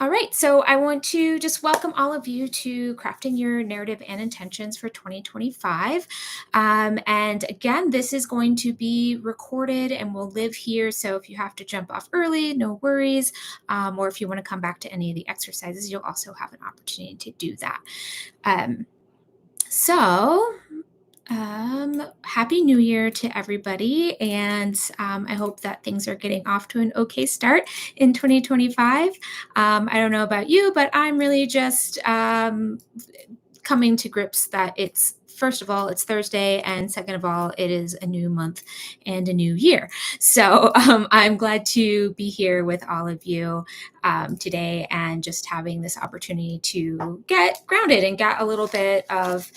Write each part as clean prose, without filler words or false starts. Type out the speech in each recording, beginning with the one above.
All right, so I want to just welcome all of you to Crafting Your Narrative and Intentions for 2025. And again, this is going to be recorded and will live here. So if you have to jump off early, no worries. Or if you want to come back to any of the exercises, you'll also have an opportunity to do that. Happy New Year to everybody. And I hope that things are getting off to an okay start in 2025. I don't know about you, but I'm really just coming to grips that first of all, it's Thursday, and second of all, it is a new month and a new year. So I'm glad to be here with all of you today and just having this opportunity to get grounded and get a little bit of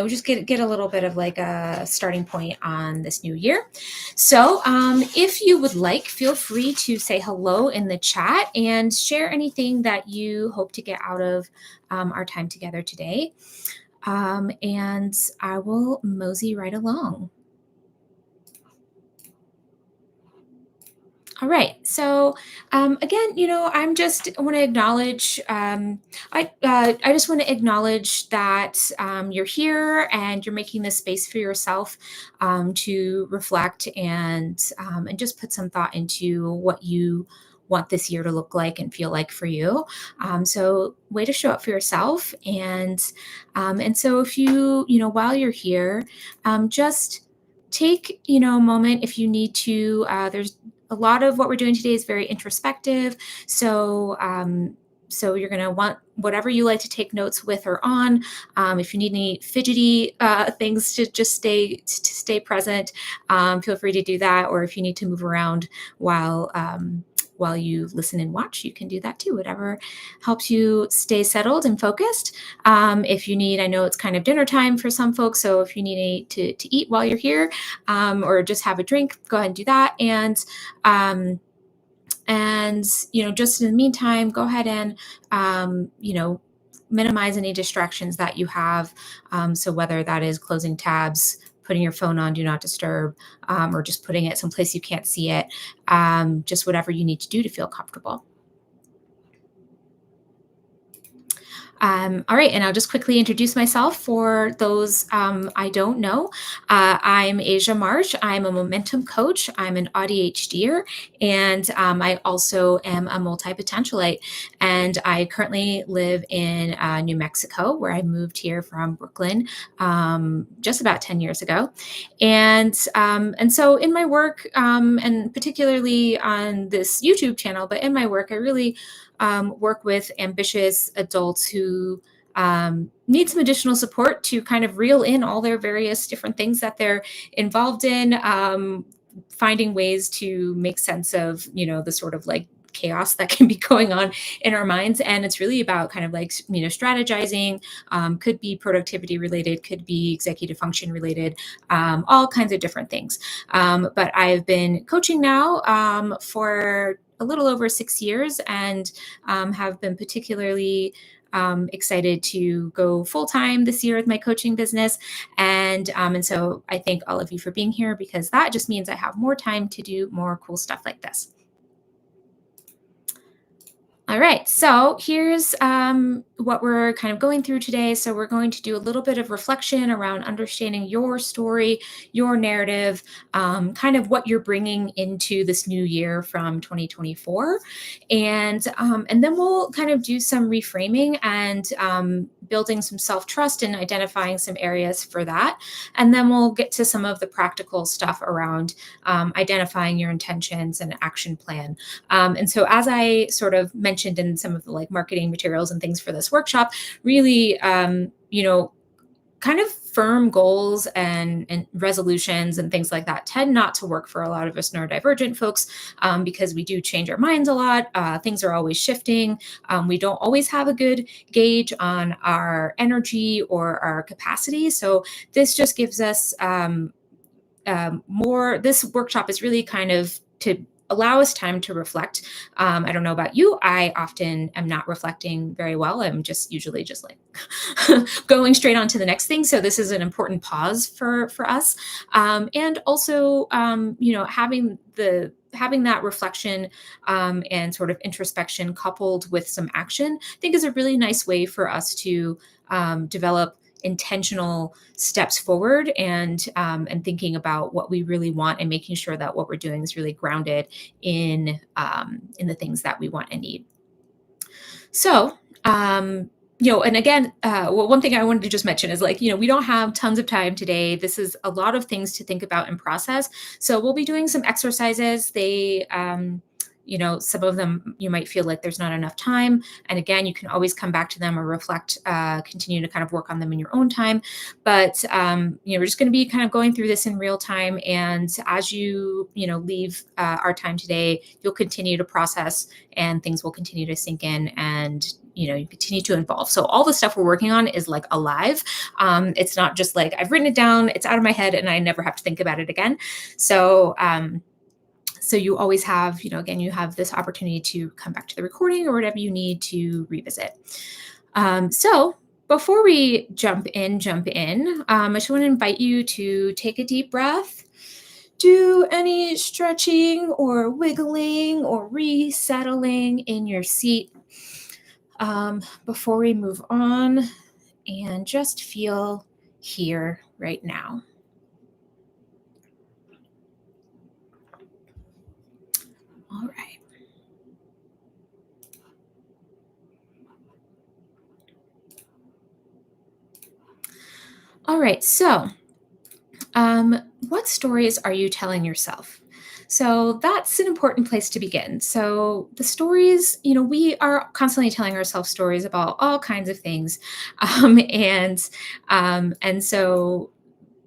just get a little bit of like a starting point on this new year. So if you would like, feel free to say hello in the chat and share anything that you hope to get out of our time together today. And I will mosey right along. All right. So again, I'm just want to acknowledge. I just want to acknowledge that you're here and you're making this space for yourself to reflect and just put some thought into what you want this year to look like and feel like for you. So way to show up for yourself. And so if you while you're here, just take a moment if you need to. There's a lot of what we're doing today is very introspective. So you're going to want whatever you like to take notes with or on. If you need any fidgety things to just stay present, feel free to do that. Or if you need to move around while you listen and watch, you can do that too. Whatever helps you stay settled and focused. If you need, I know it's kind of dinner time for some folks, so if you need to eat while you're here or just have a drink, go ahead and do that. And just in the meantime, go ahead and minimize any distractions that you have. So whether that is closing tabs, putting your phone on do not disturb, or just putting it someplace you can't see it, just whatever you need to do to feel comfortable. All right, and I'll just quickly introduce myself for those I don't know. I'm Asia Marsh. I'm a momentum coach. I'm an ADHDer, and I also am a multi-potentialite. And I currently live in New Mexico, where I moved here from Brooklyn just about 10 years ago. And so in my work, and particularly on this YouTube channel, but in my work, I really work with ambitious adults who need some additional support to kind of reel in all their various different things that they're involved in, finding ways to make sense of, the sort of like chaos that can be going on in our minds. And it's really about kind of like, strategizing, could be productivity related, could be executive function related, all kinds of different things. But I've been coaching now for a little over 6 years and have been particularly excited to go full-time this year with my coaching business. And so I thank all of you for being here, because that just means I have more time to do more cool stuff like this. All right, so here's what we're kind of going through today. So we're going to do a little bit of reflection around understanding your story, your narrative, kind of what you're bringing into this new year from 2024. And then we'll kind of do some reframing and building some self-trust and identifying some areas for that. And then we'll get to some of the practical stuff around identifying your intentions and action plan. And so as I sort of mentioned in some of the like marketing materials and things for this workshop, really, kind of firm goals and resolutions and things like that tend not to work for a lot of us neurodivergent folks, because we do change our minds a lot. Things are always shifting. We don't always have a good gauge on our energy or our capacity. So this just gives us more. This workshop is really kind of to allow us time to reflect. I don't know about you. I often am not reflecting very well. I'm just usually just like going straight on to the next thing. So this is an important pause for us, and also having that reflection and sort of introspection coupled with some action, I think is a really nice way for us to develop intentional steps forward, and thinking about what we really want and making sure that what we're doing is really grounded in the things that we want and need. So, and again, well, one thing I wanted to just mention is, like, we don't have tons of time today. This is a lot of things to think about and process. So we'll be doing some exercises. Some of them you might feel like there's not enough time. And again, you can always come back to them or reflect, continue to kind of work on them in your own time. But, we're just going to be kind of going through this in real time. And as leave our time today, you'll continue to process and things will continue to sink in, and you continue to evolve. So all the stuff we're working on is like alive. It's not just like I've written it down, it's out of my head, and I never have to think about it again. So you always have, again, you have this opportunity to come back to the recording or whatever you need to revisit. So before we jump in, I just want to invite you to take a deep breath, do any stretching or wiggling or resettling in your seat before we move on, and just feel here right now. All right. All right. So, what stories are you telling yourself? So that's an important place to begin. So the stories, we are constantly telling ourselves stories about all kinds of things, and so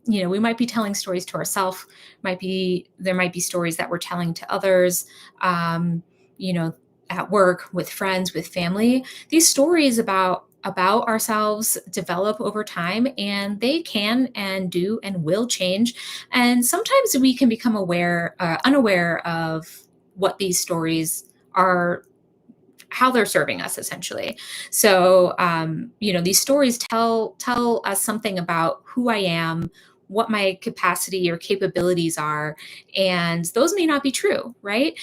we might be telling stories to ourselves. There might be stories that we're telling to others. You know, at work, with friends, with family. These stories about ourselves develop over time, and they can and do and will change. And sometimes we can become unaware of what these stories are, how they're serving us, essentially. So these stories tell us something about who I am, what my capacity or capabilities are, and those may not be true, right?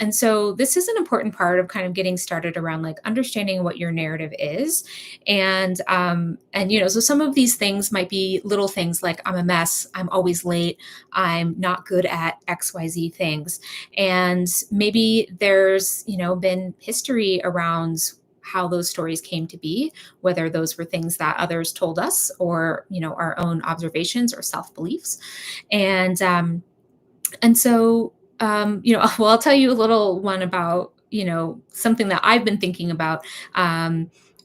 And so this is an important part of kind of getting started around, like, understanding what your narrative is. And so some of these things might be little things like, I'm a mess, I'm always late, I'm not good at XYZ things. And maybe there's, been history around how those stories came to be, whether those were things that others told us, or, our own observations or self-beliefs. And so, well, I'll tell you a little one about, something that I've been thinking about,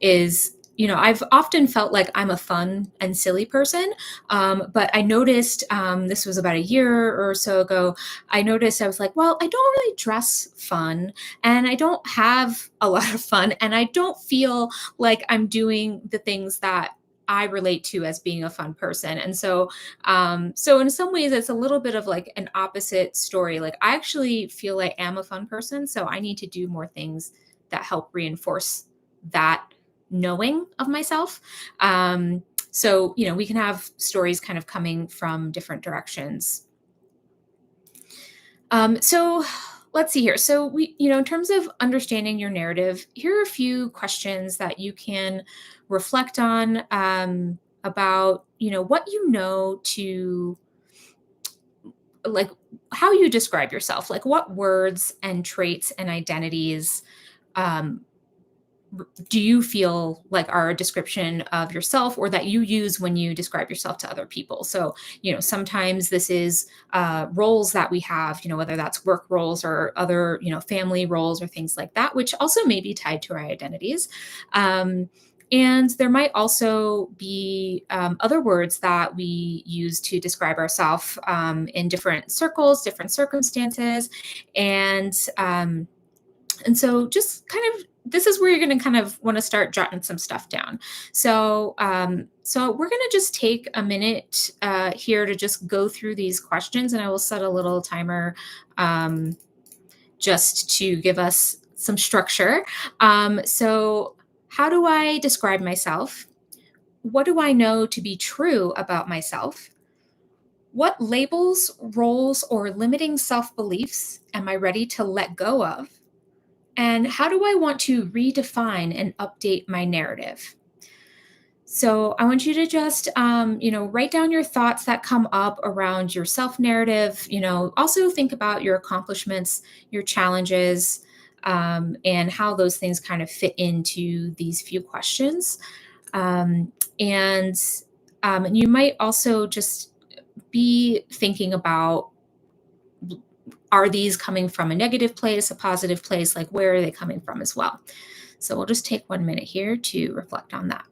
is, I've often felt like I'm a fun and silly person. But I noticed, this was about a year or so ago, I noticed I was like, well, I don't really dress fun, and I don't have a lot of fun, and I don't feel like I'm doing the things that I relate to as being a fun person. And so in some ways, it's a little bit of like an opposite story. Like, I actually feel I am a fun person, so I need to do more things that help reinforce that knowing of myself. So we can have stories kind of coming from different directions. So let's see here. So in terms of understanding your narrative, here are a few questions that you can reflect on, about, what to, like, how you describe yourself, like what words and traits and identities, um, do you feel like are a description of yourself, or that you use when you describe yourself to other people? So, sometimes this is roles that we have, whether that's work roles or other, family roles or things like that, which also may be tied to our identities. And there might also be other words that we use to describe ourselves, in different circles, different circumstances. And And so just kind of this is where you're going to kind of want to start jotting some stuff down. So we're going to just take a minute here to just go through these questions, and I will set a little timer um, just to give us some structure. So how do I describe myself? What do I know to be true about myself? What labels, roles, or limiting self beliefs am I ready to let go of? And how do I want to redefine and update my narrative? So I want you to just, write down your thoughts that come up around your self narrative. Also think about your accomplishments, your challenges, and how those things kind of fit into these few questions. Um, and and you might also just be thinking about, are these coming from a negative place, a positive place? Like, where are they coming from as well? So we'll just take 1 minute here to reflect on that.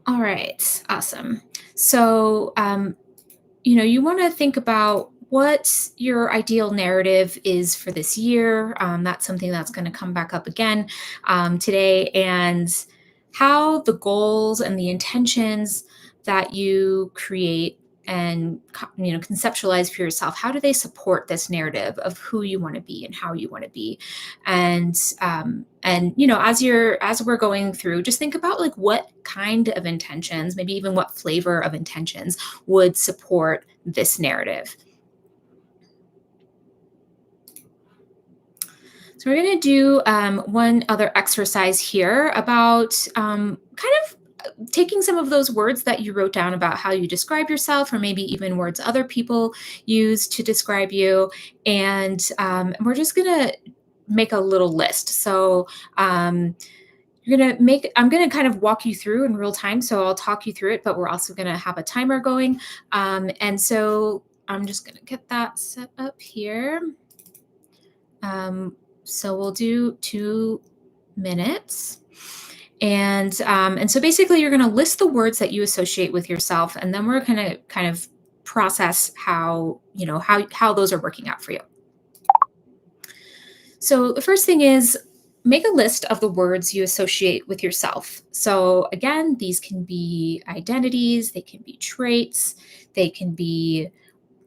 All right, awesome. So, you want to think about what your ideal narrative is for this year. That's something that's going to come back up again today, and how the goals and the intentions that you create and conceptualize for yourself, how do they support this narrative of who you want to be and how you want to be? And as we're going through, just think about like what kind of intentions, maybe even what flavor of intentions would support this narrative. So we're going to do one other exercise here about kind of taking some of those words that you wrote down about how you describe yourself, or maybe even words other people use to describe you. And we're just going to make a little list. So I'm going to kind of walk you through in real time. So I'll talk you through it, but we're also going to have a timer going. And so I'm just going to get that set up here. So we'll do 2 minutes. And so basically you're going to list the words that you associate with yourself, and then we're going to kind of process how those are working out for you. So the first thing is, make a list of the words you associate with yourself. So again, these can be identities, they can be traits, they can be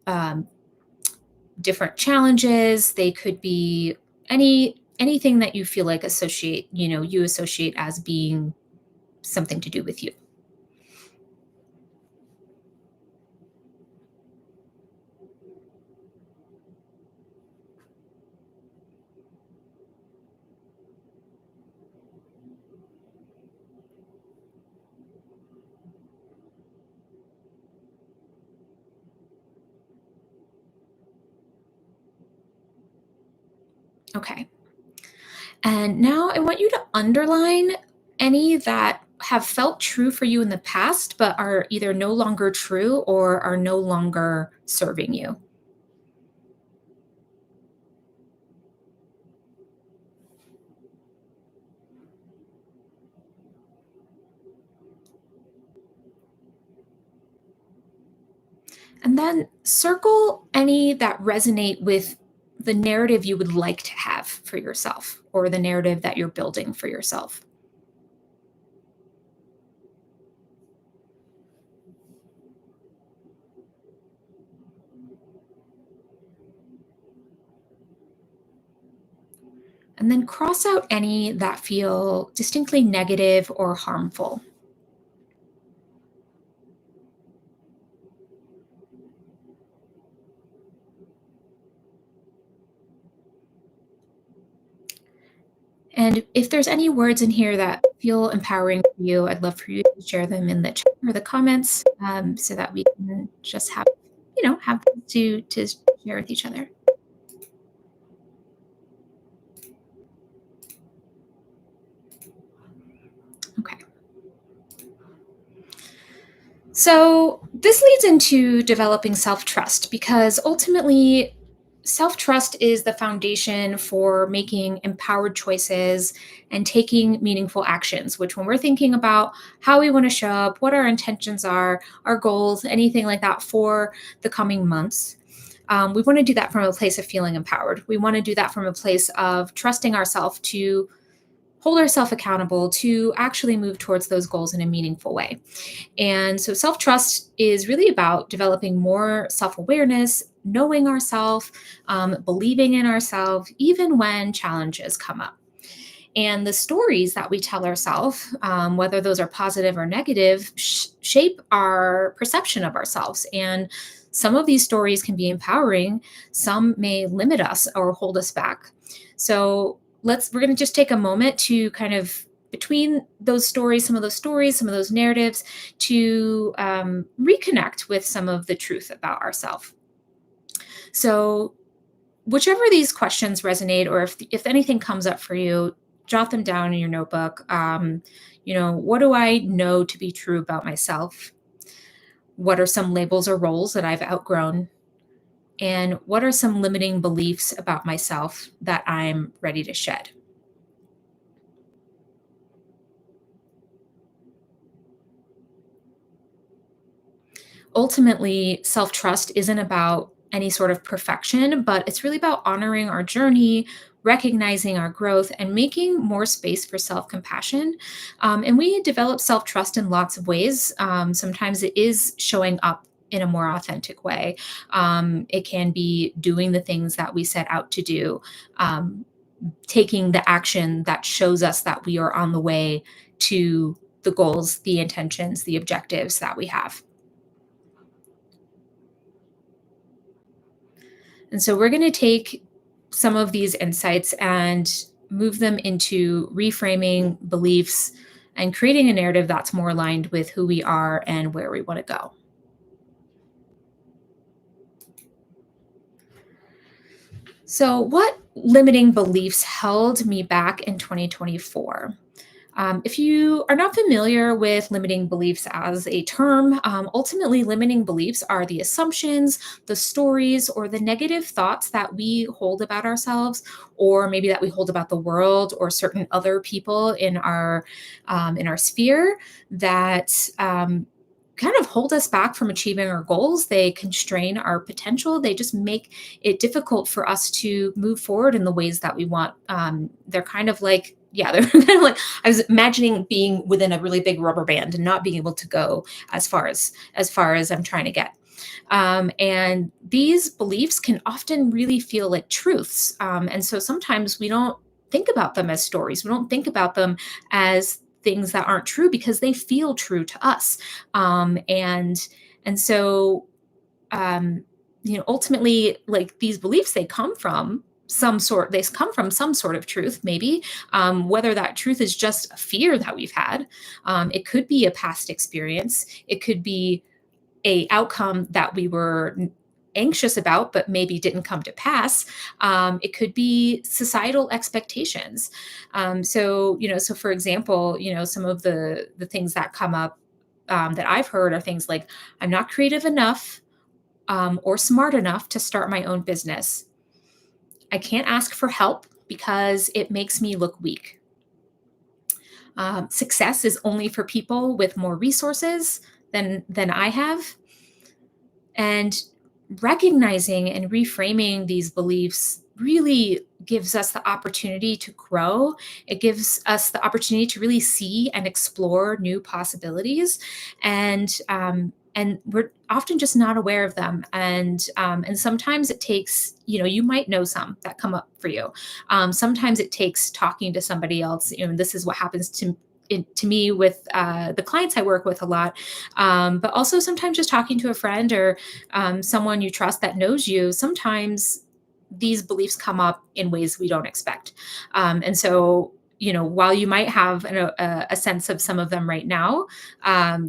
um, different challenges, they could be anything that you feel like you associate as being something to do with you. Okay. And now I want you to underline any that have felt true for you in the past, but are either no longer true or are no longer serving you. And then circle any that resonate with the narrative you would like to have for yourself, or the narrative that you're building for yourself. and then cross out any that feel distinctly negative or harmful. And if there's any words in here that feel empowering for you, I'd love for you to share them in the chat or the comments, so that we can just have, have to share with each other. Okay. So this leads into developing self-trust because ultimately self-trust is the foundation for making empowered choices and taking meaningful actions, which when we're thinking about how we want to show up, what our intentions are, our goals, anything like that for the coming months, we want to do that from a place of feeling empowered. We want to do that from a place of trusting ourselves to hold ourselves accountable to actually move towards those goals in a meaningful way. And so self trust is really about developing more self awareness, knowing ourselves, believing in ourselves, even when challenges come up. And the stories that we tell ourselves, whether those are positive or negative, shape our perception of ourselves. And some of these stories can be empowering, some may limit us or hold us back. So we're going to just take a moment to kind of between those stories, some of those narratives, to reconnect with some of the truth about ourselves. So whichever of these questions resonate, or if anything comes up for you, jot them down in your notebook. What do I know to be true about myself? What are some labels or roles that I've outgrown? And what are some limiting beliefs about myself that I'm ready to shed? Ultimately, self trust isn't about any sort of perfection, but it's really about honoring our journey, recognizing our growth, and making more space for self compassion. And we develop self trust in lots of ways. Sometimes it is showing up in a more authentic way. It can be doing the things that we set out to do, um, taking the action that shows us that we are on the way to the goals, the intentions, the objectives that we have. And so we're going to take some of these insights and move them into reframing beliefs and creating a narrative that's more aligned with who we are and where we want to go. So, what limiting beliefs held me back in 2024? If you are not familiar with limiting beliefs as a term, ultimately, limiting beliefs are the assumptions, the stories, or the negative thoughts that we hold about ourselves, or maybe that we hold about the world or certain other people in our sphere that. Kind of hold us back from achieving our goals. They constrain our potential. They just make it difficult for us to move forward in the ways that we want. They're kind of like, yeah, they're kind of like I was imagining being within a really big rubber band and not being able to go as far as I'm trying to get. And these beliefs can often really feel like truths. And so sometimes we don't think about them as stories. We don't think about them as things that aren't true because they feel true to us. And so ultimately, like these beliefs, they come from some sort of truth, maybe, whether that truth is just a fear that we've had. It could be a past experience. It could be a outcome that we were anxious about but maybe didn't come to pass. It could be societal expectations. So for example, some of the things that come up, that I've heard, are things like, I'm not creative enough, or smart enough to start my own business. I can't ask for help because it makes me look weak. Success is only for people with more resources than I have. And recognizing and reframing these beliefs really gives us the opportunity to grow. It gives us the opportunity to really see and explore new possibilities. And and we're often just not aware of them. And sometimes it takes, you might know some that come up for you. Sometimes it takes talking to somebody else. And this is what happens to me with the clients I work with a lot. But also sometimes just talking to a friend or someone you trust that knows you. Sometimes these beliefs come up in ways we don't expect. And so, while you might have a sense of some of them right now,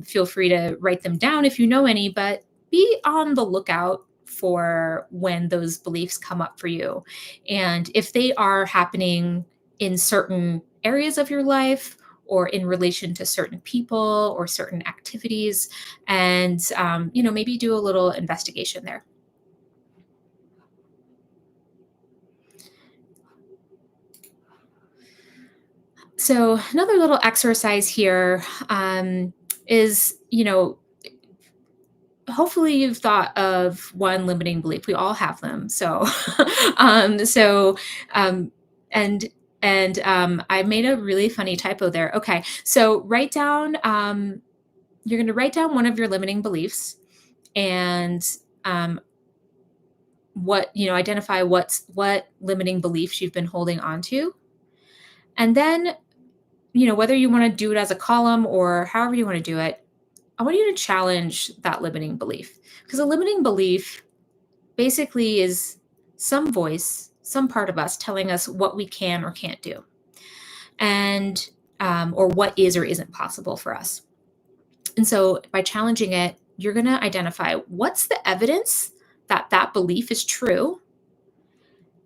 feel free to write them down if you know any, but be on the lookout for when those beliefs come up for you. And if they are happening in certain areas of your life or in relation to certain people or certain activities, and, maybe do a little investigation there. So, another little exercise here is, hopefully you've thought of one limiting belief. We all have them. So, um, so, um, and I made a really funny typo there. Okay, so write down. You're going to write down one of your limiting beliefs, and identify what limiting beliefs you've been holding on to, and then whether you want to do it as a column or however you want to do it, I want you to challenge that limiting belief, because a limiting belief basically is some voice, some part of us telling us what we can or can't do, and or what is or isn't possible for us. And so by challenging it, you're going to identify what's the evidence that that belief is true.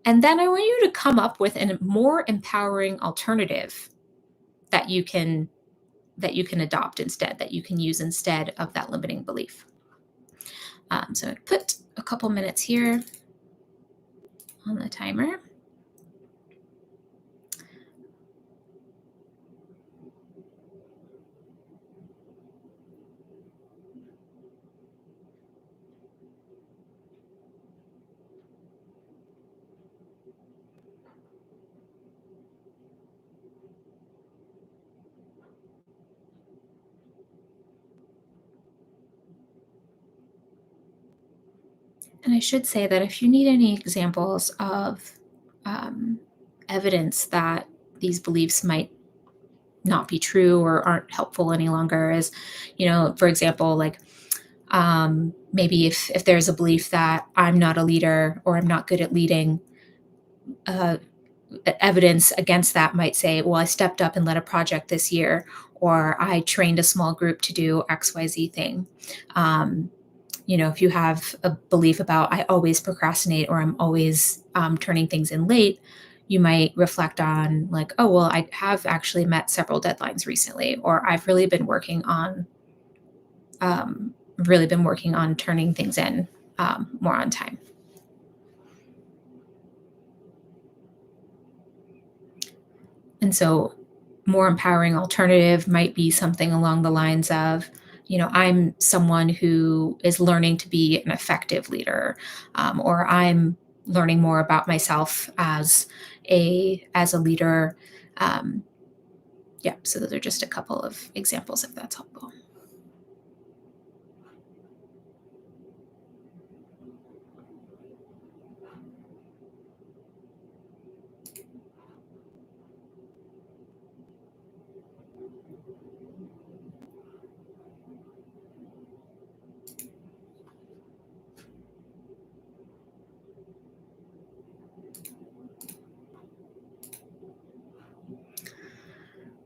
And then I want you to come up with a more empowering alternative that you can adopt instead, that you can use instead of that limiting belief. So I'm going to put a couple minutes here on the timer. And I should say that if you need any examples of um, evidence that these beliefs might not be true or aren't helpful any longer, is, for example, like maybe if there's a belief that I'm not a leader or I'm not good at leading, uh, evidence against that might say, well, I stepped up and led a project this year, or I trained a small group to do XYZ thing. Um, if you have a belief about I always procrastinate or I'm always turning things in late, you might reflect on like, oh, well, I have actually met several deadlines recently, or I've really been working on turning things in more on time. And so, more empowering alternative might be something along the lines of, I'm someone who is learning to be an effective leader, or I'm learning more about myself as a leader. Um, yeah, so those are just a couple of examples, if that's helpful.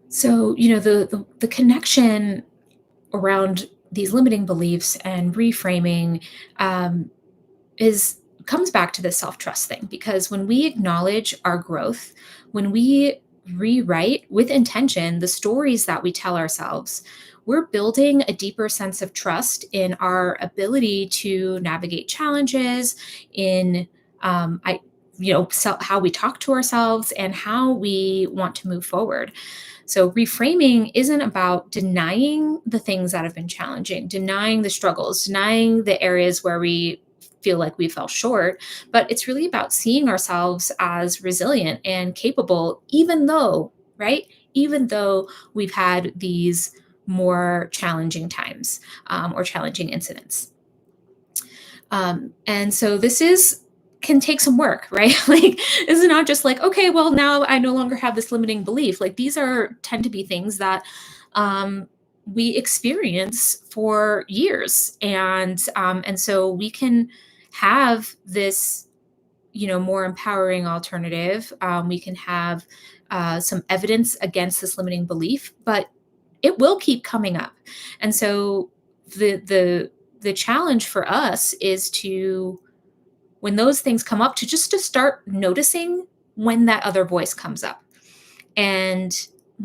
So, the connection around these limiting beliefs and reframing um, is comes back to the self-trust thing, because when we acknowledge our growth, when we rewrite with intention the stories that we tell ourselves, we're building a deeper sense of trust in our ability to navigate challenges, in I how we talk to ourselves and how we want to move forward. So, reframing isn't about denying the things that have been challenging, denying the struggles, denying the areas where we feel like we fell short, but it's really about seeing ourselves as resilient and capable, even though, right? Even though we've had these more challenging times or challenging incidents. And so can take some work, right? Like, this is not just like, okay, well, now I no longer have this limiting belief. Like, these tend to be things that we experience for years, and so we can have this, more empowering alternative. We can have some evidence against this limiting belief, but it will keep coming up. And so the challenge for us is to, when those things come up, to start noticing when that other voice comes up. And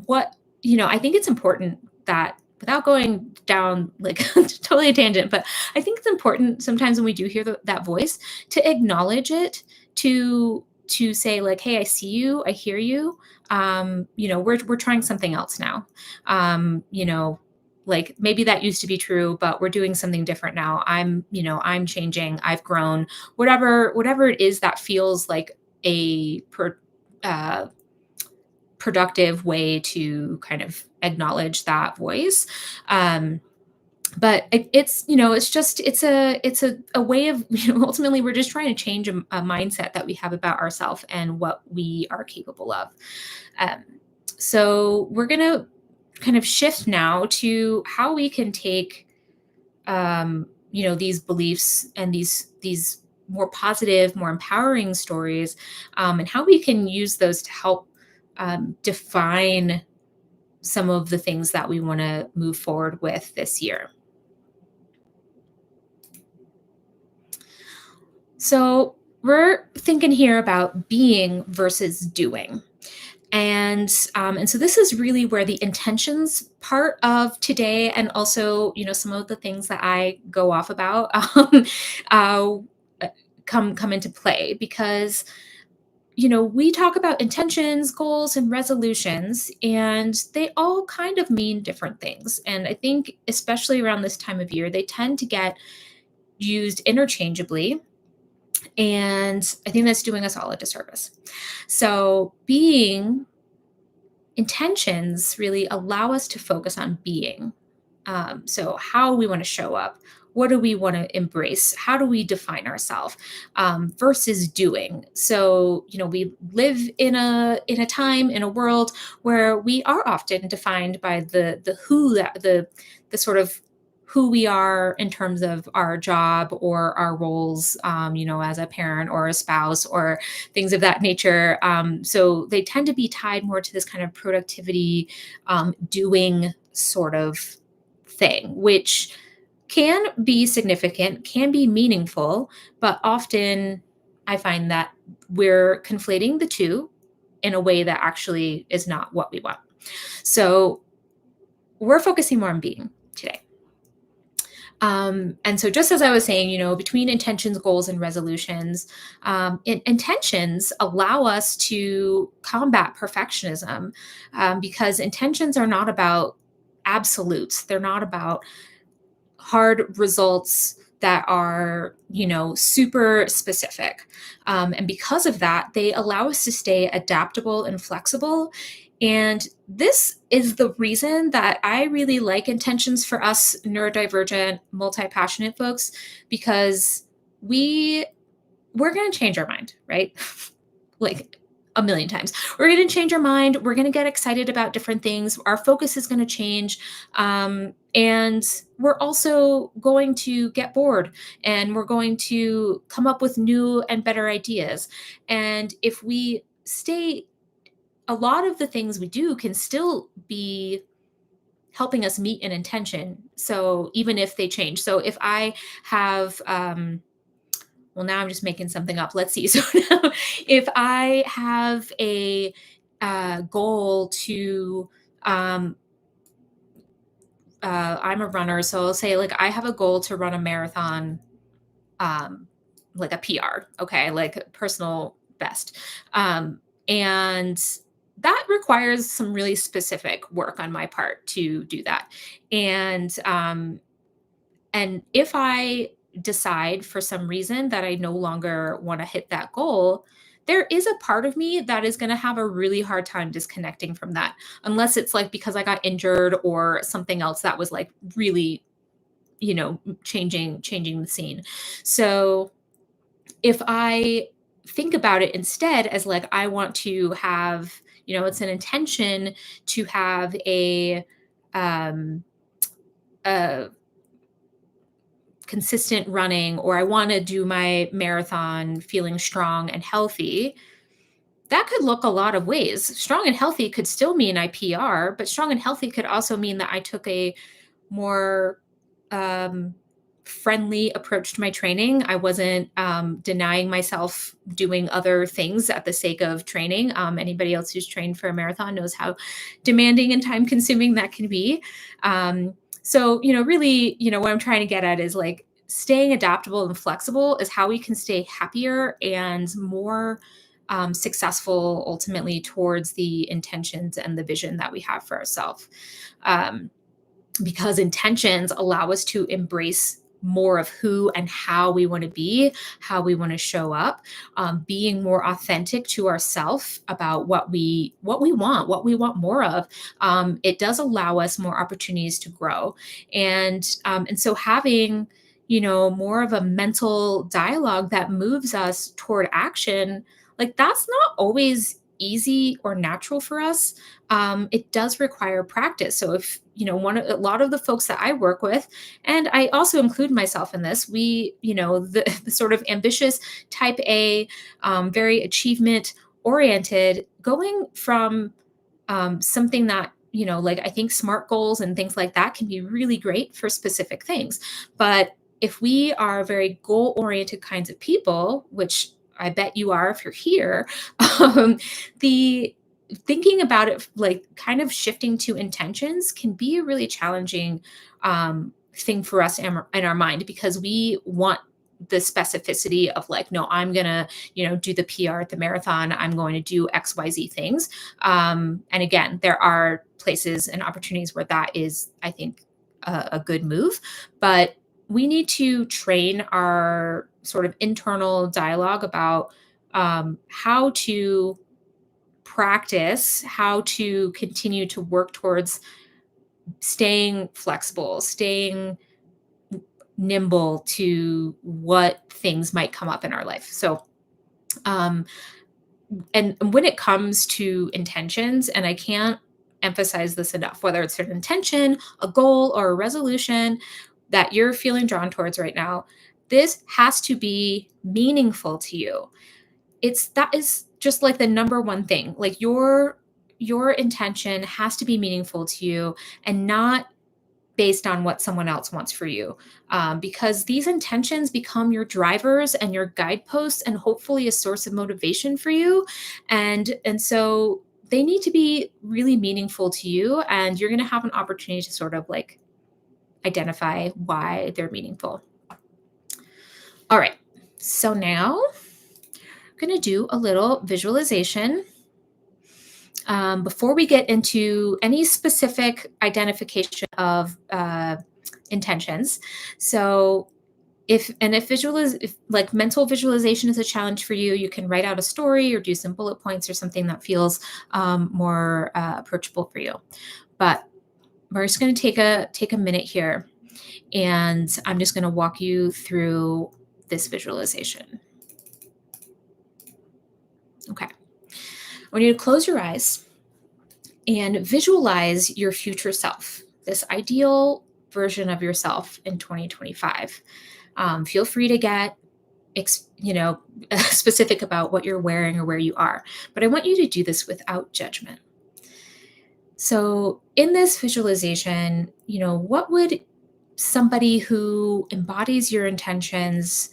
what, I think it's important that, without going down like totally a tangent, but I think it's important sometimes when we do hear that voice, to acknowledge it, to say like, hey, I see you, I hear you. We're trying something else now. Like, maybe that used to be true, but we're doing something different now. I'm changing, I've grown, whatever it is that feels like a uh, productive way to kind of acknowledge that voice. But it's a way of, ultimately we're just trying to change a mindset that we have about ourselves and what we are capable of. So we're going to kind of shift now to how we can take these beliefs and these more positive, more empowering stories, and how we can use those to help define some of the things that we want to move forward with this year. So we're thinking here about being versus doing. And so this is really where the intentions part of today, and also, some of the things that I go off about uh, come into play, because we talk about intentions, goals, and resolutions, and they all kind of mean different things. And I think, especially around this time of year, they tend to get used interchangeably. And I think that's doing us all a disservice. So, intentions really allow us to focus on being. So, how we want to show up, what do we want to embrace, how do we define ourselves, versus doing. So, we live in a time, in a world where we are often defined by the sort of who we are in terms of our job or our roles, as a parent or a spouse or things of that nature. So they tend to be tied more to this kind of productivity, doing sort of thing, which can be significant, can be meaningful, but often I find that we're conflating the two in a way that actually is not what we want. So we're focusing more on being today. And so, just as I was saying, between intentions, goals, and resolutions, intentions allow us to combat perfectionism, because intentions are not about absolutes. They're not about hard results that are, super specific. And because of that, they allow us to stay adaptable and flexible. And this is the reason that I really like intentions for us neurodivergent, multi-passionate folks, because we're going to change our mind, right? Like a million times. We're going to change our mind. We're going to get excited about different things. Our focus is going to change. And we're also going to get bored, and we're going to come up with new and better ideas. And if we stay, a lot of the things we do can still be helping us meet an intention. So even if they change. So if I have, well, now I'm just making something up. Let's see. So now, if I have a goal to, I'm a runner, so I'll say like I have a goal to run a marathon, um, like a PR, okay, like personal best, and that requires some really specific work on my part to do that, and if I decide for some reason that I no longer want to hit that goal, there is a part of me that is going to have a really hard time disconnecting from that, unless it's like because I got injured or something else that was like really, changing the scene. So if I think about it instead as like I want to have, it's an intention to have um a consistent running, or I want to do my marathon feeling strong and healthy, that could look a lot of ways. Strong and healthy could still mean I PR, but strong and healthy could also mean that I took a more um, friendly approach to my training. I wasn't denying myself doing other things at the sake of training. Anybody else who's trained for a marathon knows how demanding and time consuming that can be. So, really, what I'm trying to get at is like staying adaptable and flexible is how we can stay happier and more successful ultimately towards the intentions and the vision that we have for ourselves. Um, because intentions allow us to embrace more of who and how we want to be, how we want to show up, being more authentic to ourselves about what we want more of. It does allow us more opportunities to grow, and so having more of a mental dialogue that moves us toward action, like that's not always easy or natural for us. It does require practice. So if a lot of the folks that I work with, and I also include myself in this, we, the sort of ambitious type A, very achievement oriented, going from something that like I think SMART goals and things like that can be really great for specific things, but if we are very goal oriented kinds of people, which I bet you are if you're here, um, the thinking about it like kind of shifting to intentions can be a really challenging thing for us in our mind, because we want the specificity of like, no, I'm gonna do the PR at the marathon, I'm going to do XYZ things. And again, there are places and opportunities where that is, I think, a good move, but we need to train our sort of internal dialogue about how to practice, how to continue to work towards staying flexible, staying nimble to what things might come up in our life. So, um, and when it comes to intentions, and I can't emphasize this enough, whether it's an intention, a goal, or a resolution that you're feeling drawn towards right now, this has to be meaningful to you. That is just like the number one thing. Like your intention has to be meaningful to you and not based on what someone else wants for you, because these intentions become your drivers and your guideposts and hopefully a source of motivation for you, and so they need to be really meaningful to you, and you're going to have an opportunity to sort of like identify why they're meaningful. All right, so now I'm going to do a little visualization before we get into any specific identification of intentions. So if like mental visualization is a challenge for you, you can write out a story or do some bullet points or something that feels more approachable for you. But we're just going to take a minute here, and I'm just going to walk you through this visualization. Okay. I want you to close your eyes and visualize your future self, this ideal version of yourself in 2025. Feel free to get specific about what you're wearing or where you are, but I want you to do this without judgment. So in this visualization, what would somebody who embodies your intentions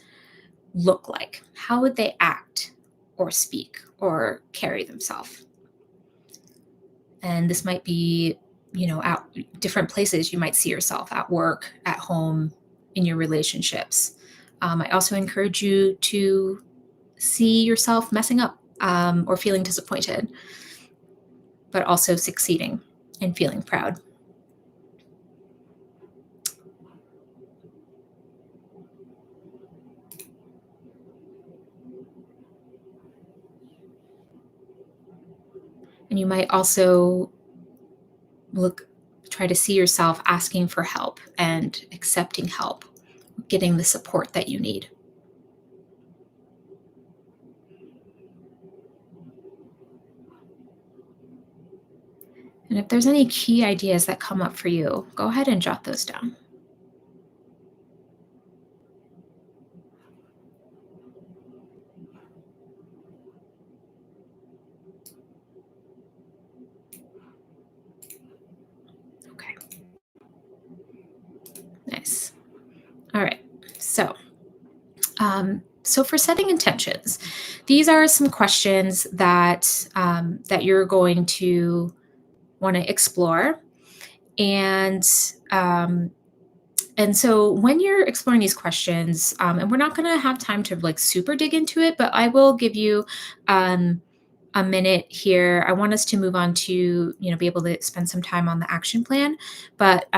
look like? How would they act or speak or carry themselves? And this might be, at different places you might see yourself: at work, at home, in your relationships. I also encourage you to see yourself messing up or feeling disappointed, but also succeeding and feeling proud. And you might also try to see yourself asking for help and accepting help, getting the support that you need. And if there's any key ideas that come up for you, go ahead and jot those down. Okay, nice. All right. So for setting intentions, these are some questions that you're going to want to explore, and um, and so when you're exploring these questions, and we're not going to have time to like super dig into it, but I will give you um, a minute here. I want us to move on to be able to spend some time on the action plan, but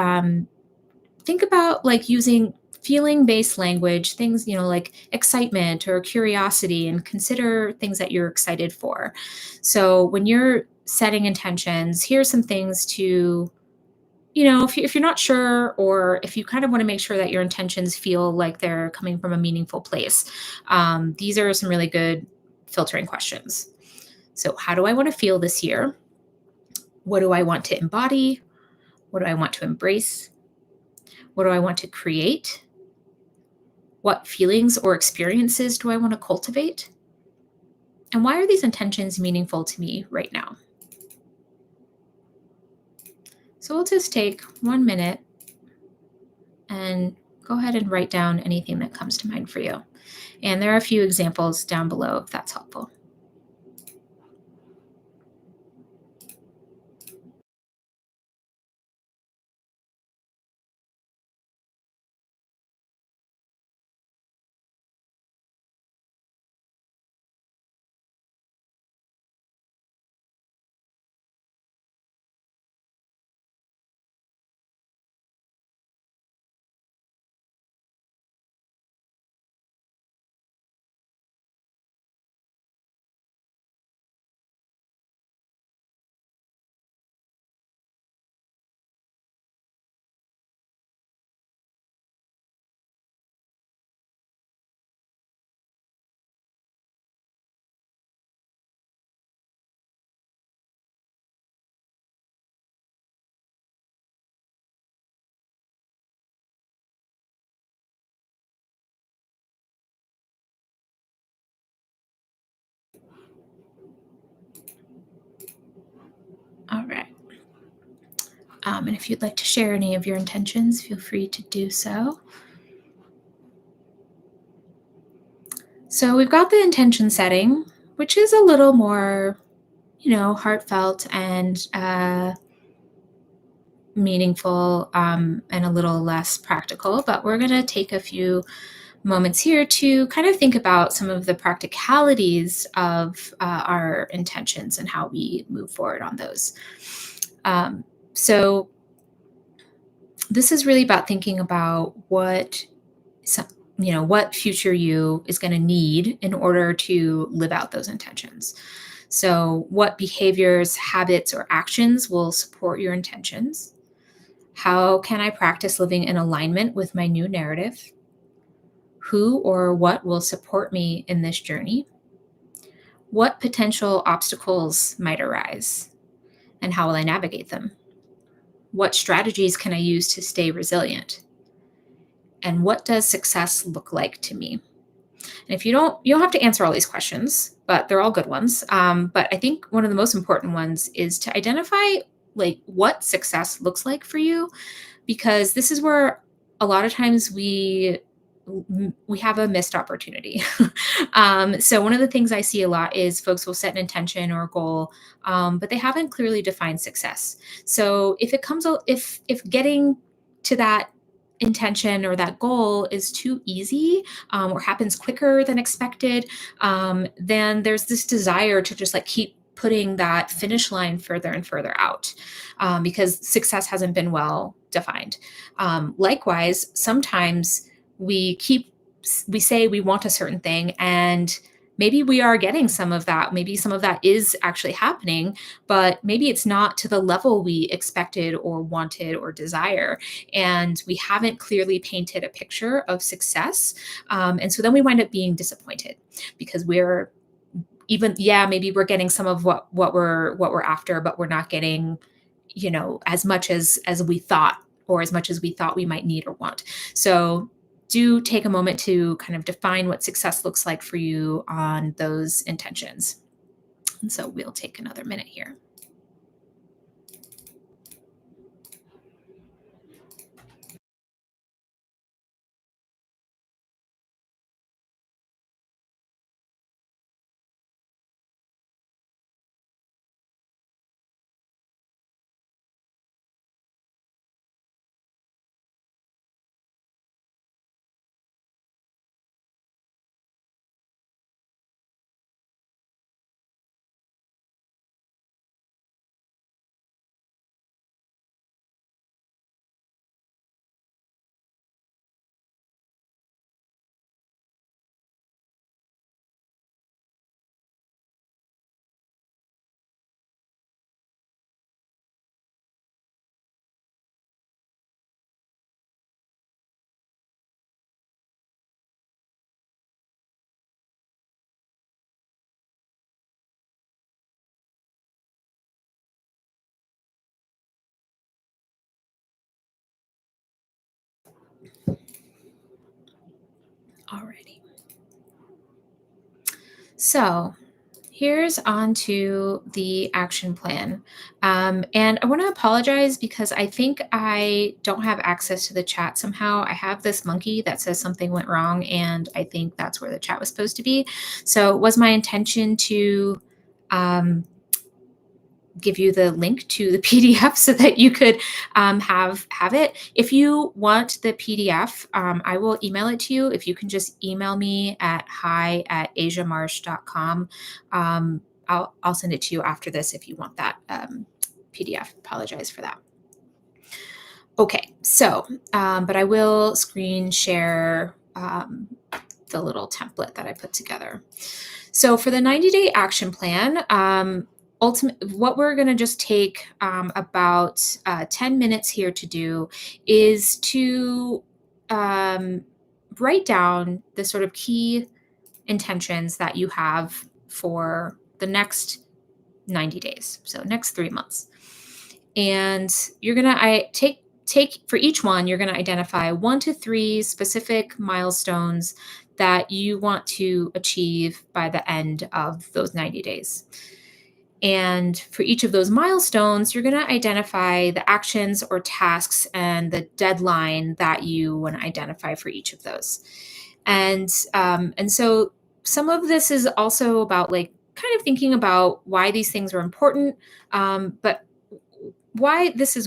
think about like using feeling based language, things, like excitement or curiosity, and consider things that you're excited for. So when you're setting intentions, here's some things to, if you're not sure, or if you kind of want to make sure that your intentions feel like they're coming from a meaningful place, these are some really good filtering questions. So, how do I want to feel this year? What do I want to embody? What do I want to embrace? What do I want to create? What feelings or experiences do I want to cultivate? And why are these intentions meaningful to me right now? So we'll just take 1 minute and go ahead and write down anything that comes to mind for you. And there are a few examples down below if that's helpful. All right. And if you'd like to share any of your intentions, feel free to do so. So we've got the intention setting, which is a little more, heartfelt and meaningful, and a little less practical. But we're going to take a few moments here to kind of think about some of the practicalities of our intentions and how we move forward on those. So this is really about thinking about what future you is going to need in order to live out those intentions. So what behaviors, habits, or actions will support your intentions? How can I practice living in alignment with my new narrative? Who or what will support me in this journey? What potential obstacles might arise, and how will I navigate them? What strategies can I use to stay resilient? And what does success look like to me? And if you don't have to answer all these questions, but they're all good ones. But I think one of the most important ones is to identify like what success looks like for you, because this is where a lot of times we have a missed opportunity. So one of the things I see a lot is folks will set an intention or a goal, but they haven't clearly defined success. So if getting to that intention or that goal is too easy, or happens quicker than expected, then there's this desire to just like keep putting that finish line further and further out, because success hasn't been well defined. Likewise, sometimes we say we want a certain thing, and maybe we are getting some of that. Maybe some of that is actually happening, but maybe it's not to the level we expected or wanted or desire. And we haven't clearly painted a picture of success. And so then we wind up being disappointed because we're even, yeah, maybe we're getting some of what we're after, but we're not getting, as much as we thought, or as much as we thought we might need or want. So do take a moment to kind of define what success looks like for you on those intentions. And so we'll take another minute here. Alrighty. So here's on to the action plan. And I want to apologize because I think I don't have access to the chat somehow. I have this monkey that says something went wrong, and I think that's where the chat was supposed to be. So it was my intention to um, give you the link to the PDF so that you could have it. If you want the PDF, I will email it to you. If you can just email me at hi@asiamarsh.com. I'll send it to you after this if you want that PDF. Apologize for that. Okay, so but I will screen share the little template that I put together. So for the 90-day action plan, what we're going to just take about 10 minutes here to do is to write down the sort of key intentions that you have for the next 90 days, so next 3 months. And you're going to take for each one, you're going to identify 1 to 3 specific milestones that you want to achieve by the end of those 90 days. And for each of those milestones, you're going to identify the actions or tasks and the deadline that you want to identify for each of those. And so some of this is also about like kind of thinking about why these things are important, but why this is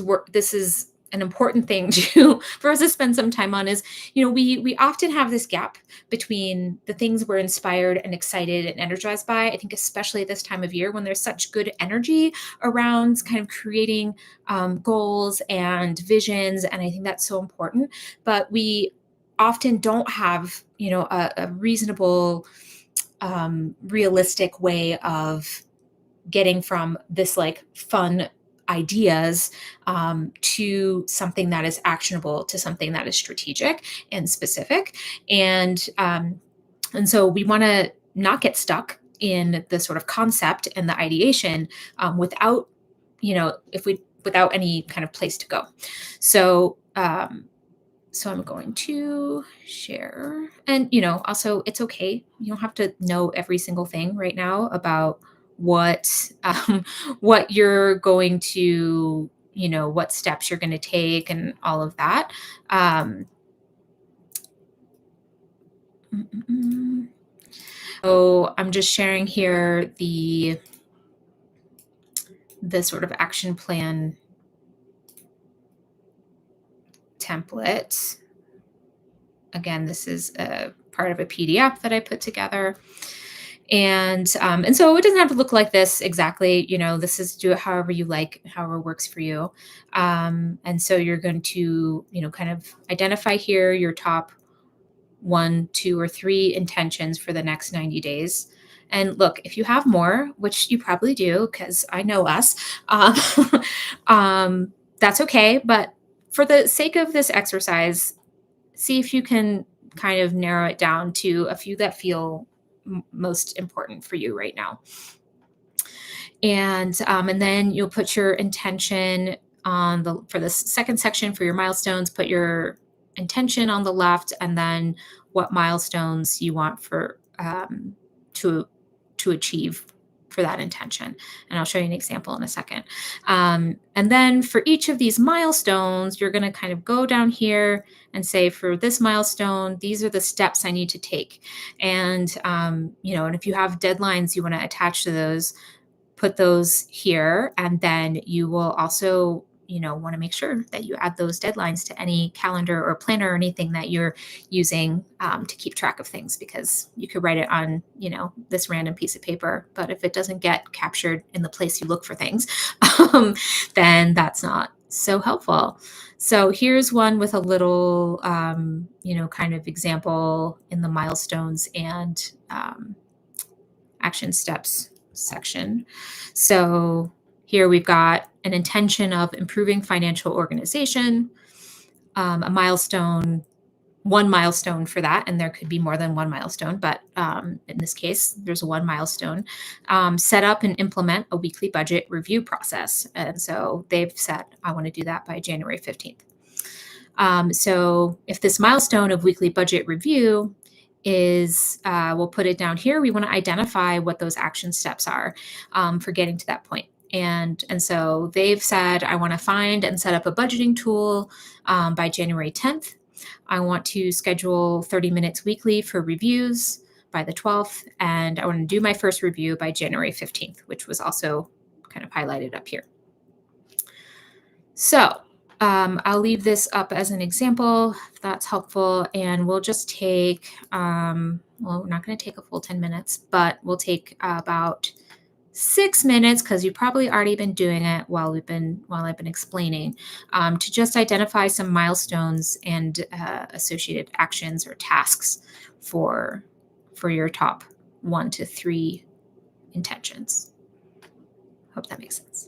an important thing to for us to spend some time on is, we often have this gap between the things we're inspired and excited and energized by. I think especially at this time of year when there's such good energy around kind of creating goals and visions, and I think that's so important. But we often don't have, a reasonable, realistic way of getting from this like fun ideas to something that is actionable, to something that is strategic and specific. And so we want to not get stuck in the sort of concept and the ideation without, if we without any kind of place to go. So I'm going to share, and also it's okay. You don't have to know every single thing right now about what you're going to, what steps you're going to take and all of that. Mm, mm, mm. So I'm just sharing here the sort of action plan template. Again, this is a part of a PDF that I put together. And so it doesn't have to look like this exactly. This is, do it however you like, however works for you. And so you're going to, kind of identify here your top 1, 2, or 3 intentions for the next 90 days. And look, if you have more, which you probably do, because I know us, um, that's okay. But for the sake of this exercise, see if you can kind of narrow it down to a few that feel most important for you right now. And then you'll put your intention on the for the second section for your milestones. Put your intention on the left, and then what milestones you want for to achieve for that intention. And I'll show you an example in a second. And then for each of these milestones, you're going to kind of go down here and say, for this milestone, these are the steps I need to take. And and if you have deadlines you want to attach to those, put those here. And then you will also, want to make sure that you add those deadlines to any calendar or planner or anything that you're using to keep track of things, because you could write it on, this random piece of paper. But if it doesn't get captured in the place you look for things, then that's not so helpful. So here's one with a little, kind of example in the milestones and action steps section. So here we've got an intention of improving financial organization, a milestone, one milestone for that, and there could be more than one milestone, but in this case, there's one milestone. Set up and implement a weekly budget review process. And so they've said, I want to do that by January 15th. So if this milestone of weekly budget review is, we'll put it down here. We want to identify what those action steps are for getting to that point. And so they've said, I want to find and set up a budgeting tool by January 10th. I want to schedule 30 minutes weekly for reviews by the 12th. And I want to do my first review by January 15th, which was also kind of highlighted up here. So I'll leave this up as an example, if that's helpful. And we'll just take, well, we're not going to take a full 10 minutes, but we'll take about 6 minutes, because you've probably already been doing it while I've been explaining, to just identify some milestones and associated actions or tasks for your top 1 to 3 intentions. Hope that makes sense.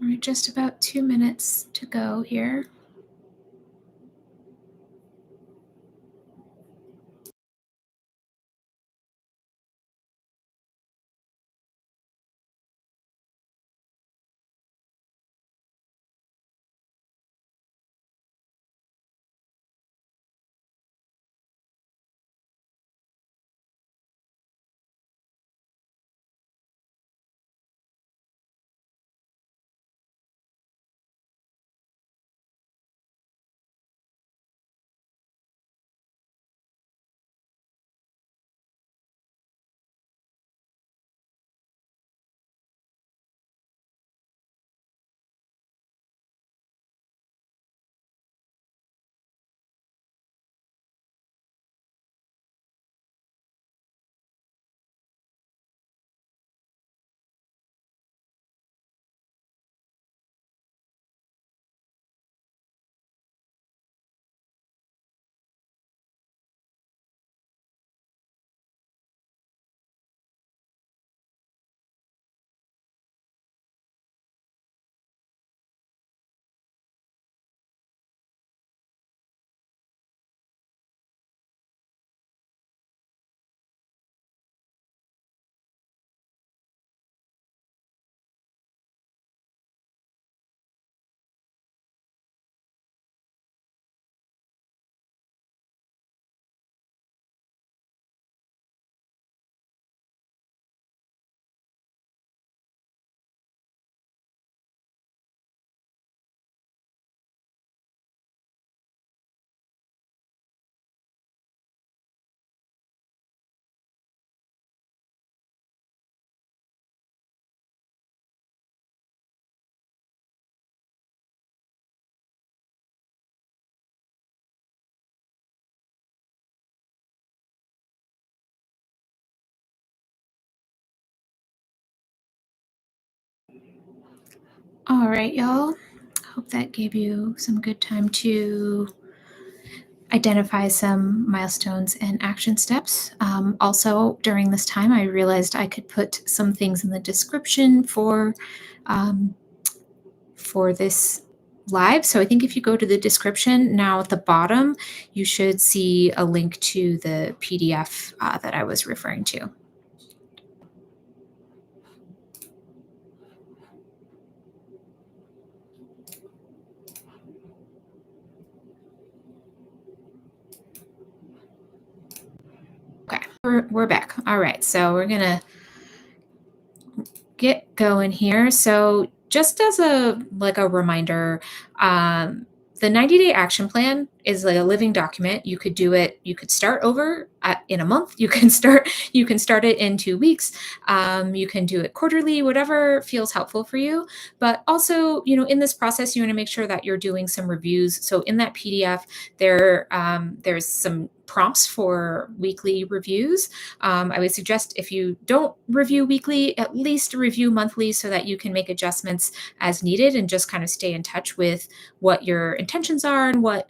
We're just about 2 minutes to go here. All right, y'all. Hope that gave you some good time to identify some milestones and action steps. Also, during this time, I realized I could put some things in the description um, for this live. So I think if you go to the description now at the bottom, you should see a link to the PDF that I was referring to. Okay, we're back. All right, so we're gonna get going here. So just as a reminder, the 90-day action plan is like a living document. You could do it. You could start over in a month. You can start it in 2 weeks. You can do it quarterly, whatever feels helpful for you. But also, in this process, you want to make sure that you're doing some reviews. So in that PDF, there's some prompts for weekly reviews. I would suggest if you don't review weekly, at least review monthly so that you can make adjustments as needed and just kind of stay in touch with what your intentions are and what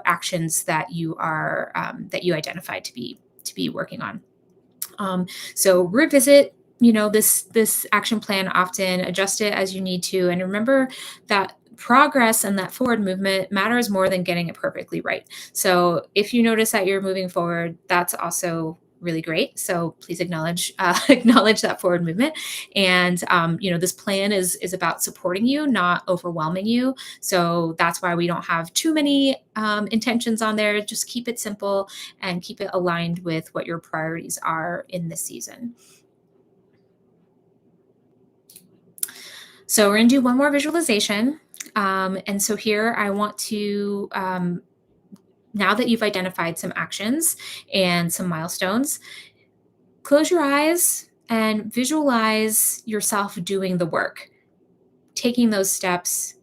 actions that you identified to be working on. So revisit this action plan often, adjust it as you need to, and remember that progress and that forward movement matters more than getting it perfectly right. So if you notice that you're moving forward, that's also really great. So please acknowledge acknowledge that forward movement. And this plan is about supporting you, not overwhelming you. So that's why we don't have too many intentions on there. Just keep it simple and keep it aligned with what your priorities are in this season. So we're going to do one more visualization. And so here I want to, now that you've identified some actions and some milestones, close your eyes and visualize yourself doing the work, taking those steps,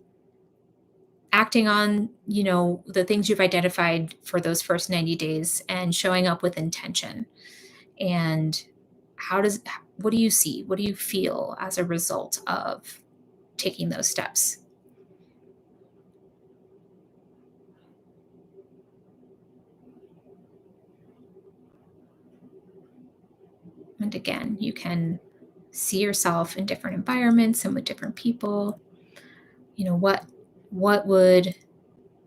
acting on, the things you've identified for those first 90 days and showing up with intention. And what do you see? What do you feel as a result of taking those steps? And again, you can see yourself in different environments and with different people. what would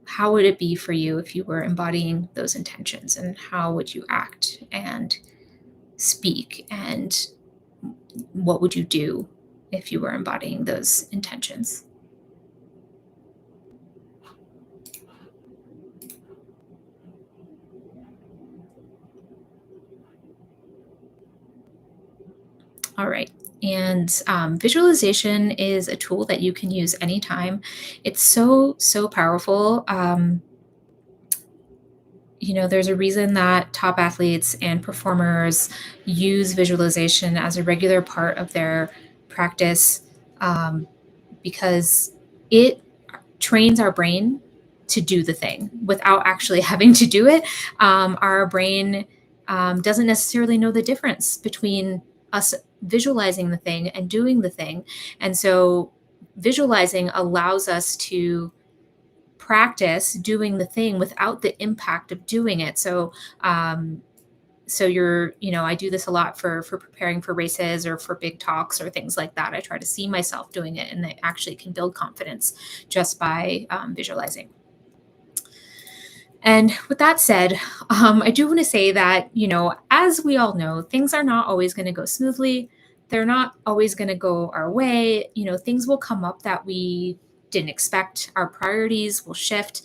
how would it be for you if you were embodying those intentions, and how would you act and speak, and what would you do if you were embodying those intentions? All right. And visualization is a tool that you can use anytime. It's so powerful. There's a reason that top athletes and performers use visualization as a regular part of their practice, um, because it trains our brain to do the thing without actually having to do it. Our brain doesn't necessarily know the difference between us visualizing the thing and doing the thing. And so visualizing allows us to practice doing the thing without the impact of doing it. Um, so I do this a lot for preparing for races or for big talks or things like that. I try to see myself doing it, and I actually can build confidence just by visualizing. And with that said, I do want to say that, as we all know, things are not always going to go smoothly. They're not always going to go our way. Things will come up that we didn't expect. Our priorities will shift.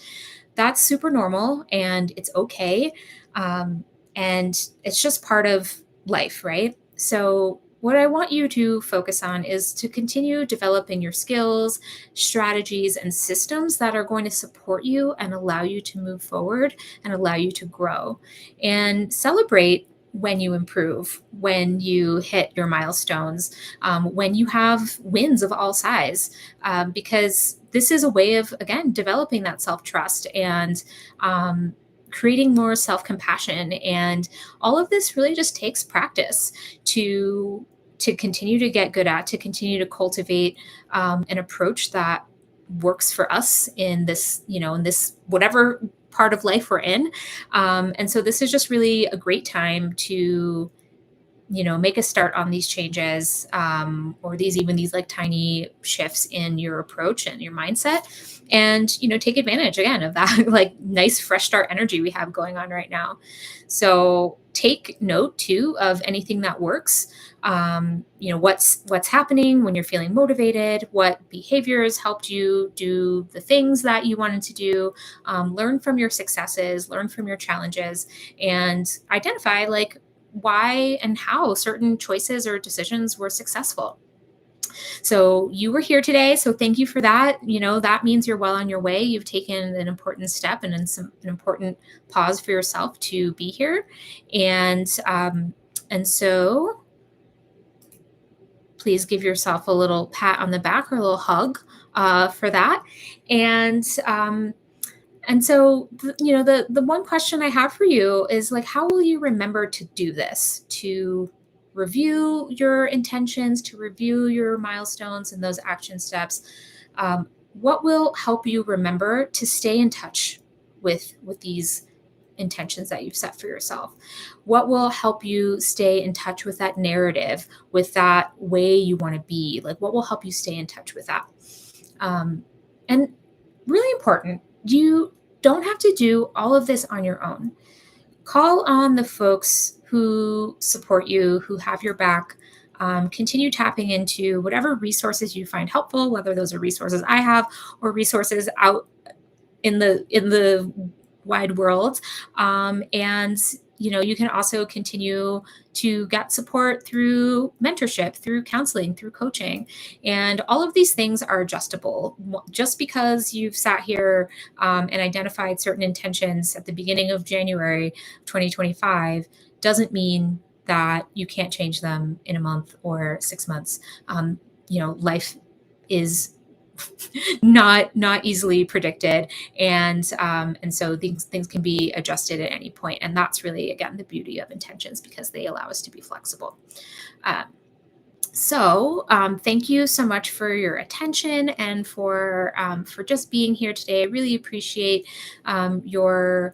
That's super normal, and it's okay. Um, and it's just part of life, right? So, what I want you to focus on is to continue developing your skills, strategies, and systems that are going to support you and allow you to move forward and allow you to grow. And celebrate when you improve, when you hit your milestones, when you have wins of all size, because this is a way of, again, developing that self trust and creating more self compassion. And all of this really just takes practice to continue to get good at, to continue to cultivate an approach that works for us in this, in this whatever part of life we're in. And so this is just really a great time to make a start on these changes, or these like tiny shifts in your approach and your mindset, and take advantage again of that like nice fresh start energy we have going on right now. So take note too of anything that works. What's happening when you're feeling motivated, what behaviors helped you do the things that you wanted to do. Learn from your successes, learn from your challenges, and identify like why and how certain choices or decisions were successful. So you were here today. So thank you for that. That means you're well on your way. You've taken an important step and an important pause for yourself to be here. And so please give yourself a little pat on the back or a little hug for that. And so, the one question I have for you is like, how will you remember to do this? To review your intentions, to review your milestones and those action steps. What will help you remember to stay in touch with these intentions that you've set for yourself? What will help you stay in touch with that narrative, with that way you want to be? Like, what will help you stay in touch with that? And really important, you don't have to do all of this on your own. Call on the folks who support you, who have your back. Continue tapping into whatever resources you find helpful, whether those are resources I have or resources out in the wide world. And you can also continue to get support through mentorship, through counseling, through coaching. And all of these things are adjustable. Just because you've sat here and identified certain intentions at the beginning of January 2025 doesn't mean that you can't change them in a month or 6 months. Life is not easily predicted, and so things can be adjusted at any point, and that's really, again, the beauty of intentions, because they allow us to be flexible. Thank you so much for your attention and for just being here today. I really appreciate your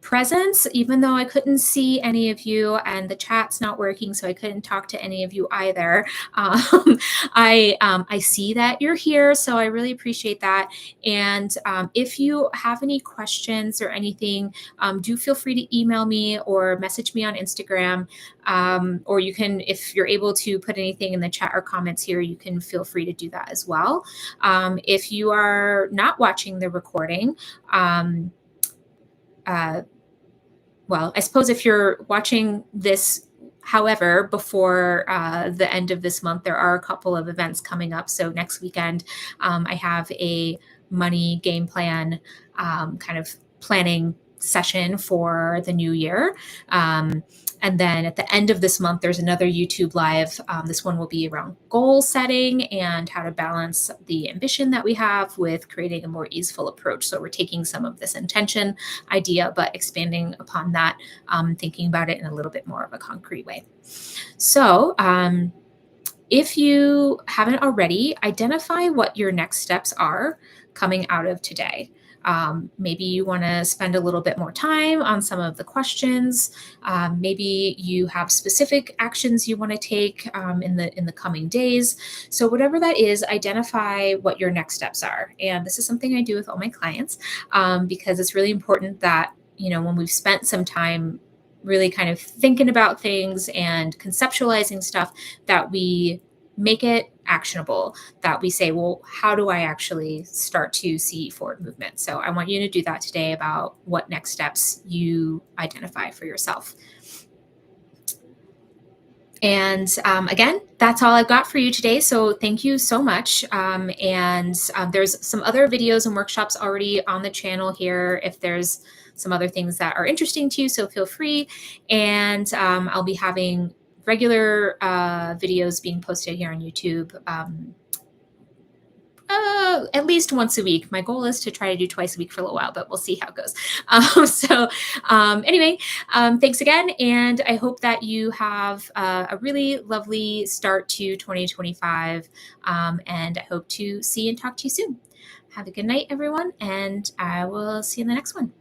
presence, even though I couldn't see any of you and the chat's not working, so I couldn't talk to any of you either. I see that you're here, so I really appreciate that. And if you have any questions or anything, do feel free to email me or message me on Instagram. Or you can, if you're able to put anything in the chat or comments here, you can feel free to do that as well. If you are not watching the recording, well, I suppose if you're watching this, however, before the end of this month, there are a couple of events coming up. So next weekend, I have a money game plan kind of planning session for the new year. And then at the end of this month, there's another YouTube live. This one will be around goal setting and how to balance the ambition that we have with creating a more easeful approach. So we're taking some of this intention idea, but expanding upon that, thinking about it in a little bit more of a concrete way. So if you haven't already, identify what your next steps are coming out of today. Maybe you want to spend a little bit more time on some of the questions. Maybe you have specific actions you want to take in the coming days. So whatever that is, identify what your next steps are. And this is something I do with all my clients because it's really important that, when we've spent some time really kind of thinking about things and conceptualizing stuff, that we make it actionable, that we say, well, how do I actually start to see forward movement? So I want you to do that today about what next steps you identify for yourself. And again, that's all I've got for you today. So thank you so much. And there's some other videos and workshops already on the channel here if there's some other things that are interesting to you. So feel free. And I'll be having regular videos being posted here on YouTube at least once a week. My goal is to try to do twice a week for a little while, but we'll see how it goes. Anyway, thanks again. And I hope that you have a really lovely start to 2025. And I hope to see and talk to you soon. Have a good night, everyone. And I will see you in the next one.